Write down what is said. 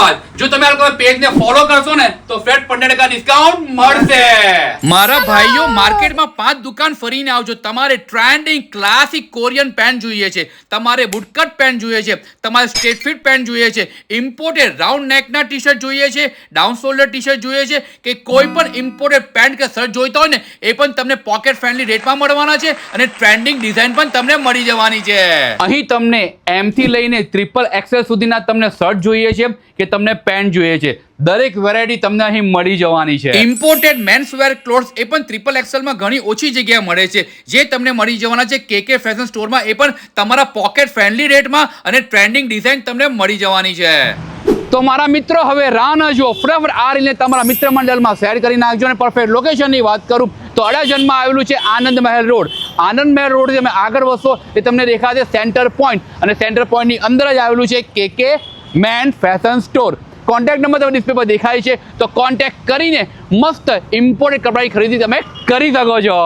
વાત, જો તમે આ લોકો પેજને ફોલો કરશો ને તો ફ્લેટ 15% ડિસ્કાઉન્ટ મળશે. મારા ભાઈઓ, માર્કેટમાં 5 દુકાન ફરીને આવજો. તમારે ટ્રેન્ડિંગ ક્લાસિક કોરિયન પેન્ટ જોઈએ છે, તમારે બુટકટ પેન્ટ જોઈએ છે, તમારે સ્ટ્રેટ ફિટ પેન્ટ જોઈએ છે, ઇમ્પોર્ટેડ રાઉન્ડ નેકના ટી-શર્ટ જોઈએ છે, ડાઉન શોલ્ડર ટી-શર્ટ જોઈએ છે, કે કોઈ પણ ઇમ્પોર્ટેડ પેન્ટ કે શર્ટ જોઈતા હોય ને એ પણ તમને પોકેટ ફ્રેન્ડલી રેટમાં મળવાના છે અને ટ્રેન્ડિંગ ડિઝાઇન પણ તમને મળી જવાની છે. અહીં તમને M થી લઈને XXL સુધીના તમને શર્ટ જોઈએ છે કે તમને પેન્ટ જોઈએ છે, દરેક વેરાયટી તમને અહીં મળી જવાની છે. ઇમ્પોર્ટેડ મેન્સ વેર ક્લોથ્સ એ પણ XXL માં ઘણી ઓછી જગ્યાએ મળે છે, જે તમને મળી જવાના છે KK ફેશન સ્ટોરમાં. એ પણ તમારા પોકેટ ફ્રેન્ડલી રેટમાં અને ટ્રેન્ડિંગ ડિઝાઇન તમને મળી જવાની છે. તો મારા મિત્રો, હવે રાહ ન જુઓ, ફટાફટ આ રીલને તમારા મિત્ર મંડળમાં શેર કરી નાખજો. અને પરફેક્ટ લોકેશનની વાત કરું તો અડાજણમાં આવેલું છે આનંદ મહેલ રોડ. આનંદ મહેલ રોડ તમે આગળ વધશો એ તમને દેખાશે સેન્ટર પોઈન્ટ, અને સેન્ટર પોઈન્ટની અંદર જ આવેલું છે KK man fashion store. Contact number તમે ડિસ્પ્લે પર દેખાય છે, તો કોન્ટેક્ટ કરીને મસ્ત ઇમ્પોર્ટેડ કપડાની ખરીદી તમે કરી શકો છો.